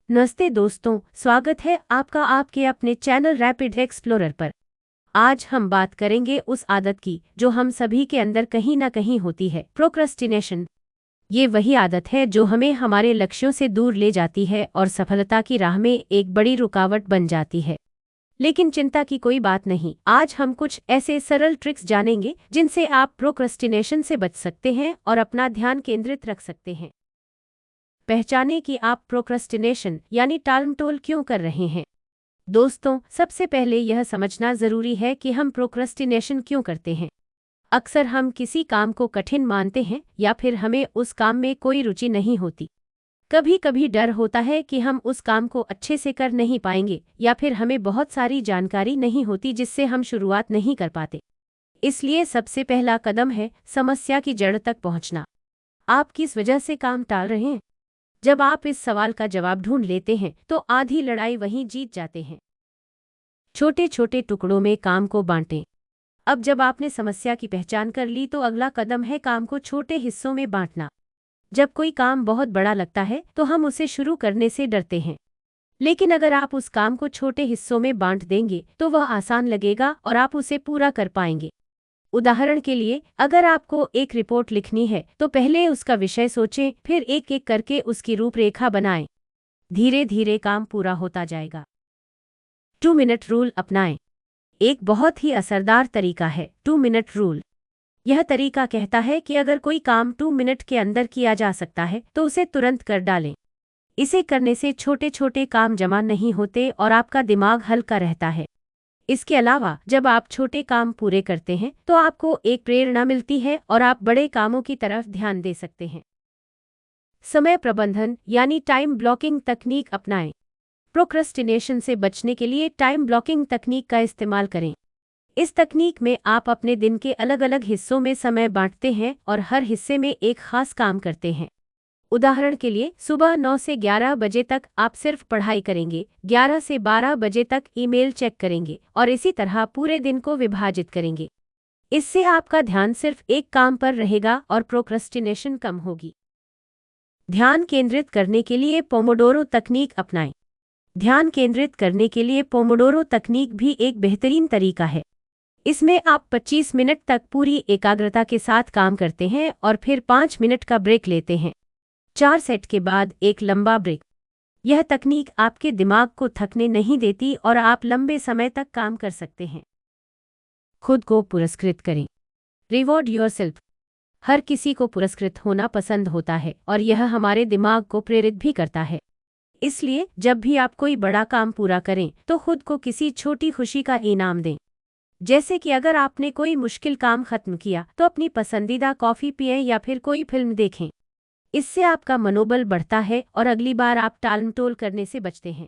नमस्ते दोस्तों, स्वागत है आपका आपके अपने चैनल रैपिड एक्सप्लोरर पर। आज हम बात करेंगे उस आदत की जो हम सभी के अंदर कहीं ना कहीं होती है, प्रोक्रेस्टिनेशन। ये वही आदत है जो हमें हमारे लक्ष्यों से दूर ले जाती है और सफलता की राह में एक बड़ी रुकावट बन जाती है। लेकिन चिंता की कोई बात नहीं, आज हम कुछ ऐसे सरल ट्रिक्स जानेंगे जिनसे आप प्रोक्रेस्टिनेशन से बच सकते हैं और अपना ध्यान केंद्रित रख सकते हैं। पहचाने कि आप प्रोक्रेस्टिनेशन यानी टालमटोल क्यों कर रहे हैं। दोस्तों, सबसे पहले यह समझना जरूरी है कि हम प्रोक्रेस्टिनेशन क्यों करते हैं। अक्सर हम किसी काम को कठिन मानते हैं या फिर हमें उस काम में कोई रुचि नहीं होती। कभी कभी डर होता है कि हम उस काम को अच्छे से कर नहीं पाएंगे या फिर हमें बहुत सारी जानकारी नहीं होती जिससे हम शुरुआत नहीं कर पाते। इसलिए सबसे पहला कदम है समस्या की जड़ तक पहुंचना। आप किस वजह से काम टाल रहे हैं? जब आप इस सवाल का जवाब ढूंढ लेते हैं तो आधी लड़ाई वहीं जीत जाते हैं। छोटे छोटे टुकड़ों में काम को बांटें। अब जब आपने समस्या की पहचान कर ली तो अगला कदम है काम को छोटे हिस्सों में बांटना। जब कोई काम बहुत बड़ा लगता है तो हम उसे शुरू करने से डरते हैं, लेकिन अगर आप उस काम को छोटे हिस्सों में बांट देंगे तो वह आसान लगेगा और आप उसे पूरा कर पाएंगे। उदाहरण के लिए, अगर आपको एक रिपोर्ट लिखनी है तो पहले उसका विषय सोचें, फिर एक एक करके उसकी रूपरेखा बनाएं। धीरे धीरे काम पूरा होता जाएगा। 2 मिनट रूल अपनाएं। एक बहुत ही असरदार तरीका है 2 मिनट रूल। यह तरीका कहता है कि अगर कोई काम 2 मिनट के अंदर किया जा सकता है तो उसे तुरंत कर डालें। इसे करने से छोटे छोटे काम जमा नहीं होते और आपका दिमाग हल्का रहता है। इसके अलावा जब आप छोटे काम पूरे करते हैं तो आपको एक प्रेरणा मिलती है और आप बड़े कामों की तरफ ध्यान दे सकते हैं। समय प्रबंधन यानी टाइम ब्लॉकिंग तकनीक अपनाएं। प्रोक्रेस्टिनेशन से बचने के लिए टाइम ब्लॉकिंग तकनीक का इस्तेमाल करें। इस तकनीक में आप अपने दिन के अलग अलग हिस्सों में समय बांटते हैं और हर हिस्से में एक खास काम करते हैं। उदाहरण के लिए, सुबह 9 से 11 बजे तक आप सिर्फ पढ़ाई करेंगे, 11 से 12 बजे तक ईमेल चेक करेंगे और इसी तरह पूरे दिन को विभाजित करेंगे। इससे आपका ध्यान सिर्फ एक काम पर रहेगा और प्रोक्रेस्टिनेशन कम होगी। ध्यान केंद्रित करने के लिए पोमोडोरो तकनीक अपनाएं। ध्यान केंद्रित करने के लिए पोमोडोरो तकनीक भी एक बेहतरीन तरीका है। इसमें आप 25 मिनट तक पूरी एकाग्रता के साथ काम करते हैं और फिर 5 मिनट का ब्रेक लेते हैं। 4 सेट के बाद एक लंबा ब्रेक। यह तकनीक आपके दिमाग को थकने नहीं देती और आप लंबे समय तक काम कर सकते हैं। खुद को पुरस्कृत करें। Reward yourself. हर किसी को पुरस्कृत होना पसंद होता है और यह हमारे दिमाग को प्रेरित भी करता है। इसलिए जब भी आप कोई बड़ा काम पूरा करें तो खुद को किसी छोटी खुशी का इनाम दें। जैसे कि अगर आपने कोई मुश्किल काम खत्म किया तो अपनी पसंदीदा कॉफ़ी पिएं या फिर कोई फिल्म देखें। इससे आपका मनोबल बढ़ता है और अगली बार आप टालमटोल करने से बचते हैं।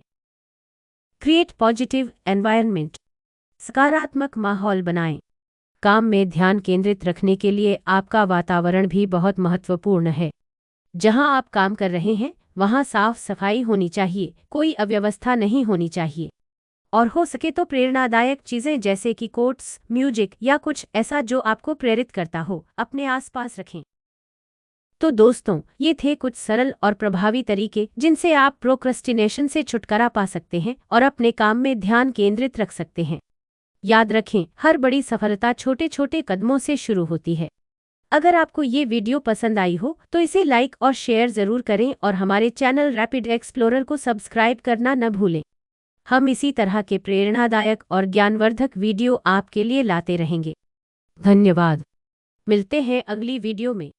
Create positive environment. सकारात्मक माहौल बनाएं। काम में ध्यान केंद्रित रखने के लिए आपका वातावरण भी बहुत महत्वपूर्ण है। जहां आप काम कर रहे हैं वहां साफ सफाई होनी चाहिए, कोई अव्यवस्था नहीं होनी चाहिए। और हो सके तो प्रेरणादायक चीजें जैसे कि कोट्स, म्यूजिक या कुछ ऐसा जो आपको प्रेरित करता हो, अपने आसपास रखें। तो दोस्तों, ये थे कुछ सरल और प्रभावी तरीके जिनसे आप प्रोक्रेस्टिनेशन से छुटकारा पा सकते हैं और अपने काम में ध्यान केंद्रित रख सकते हैं। याद रखें, हर बड़ी सफलता छोटे छोटे कदमों से शुरू होती है। अगर आपको ये वीडियो पसंद आई हो तो इसे लाइक और शेयर ज़रूर करें और हमारे चैनल रैपिड एक्सप्लोरर को सब्सक्राइब करना न भूलें। हम इसी तरह के प्रेरणादायक और ज्ञानवर्धक वीडियो आपके लिए लाते रहेंगे। धन्यवाद। मिलते हैं अगली वीडियो में।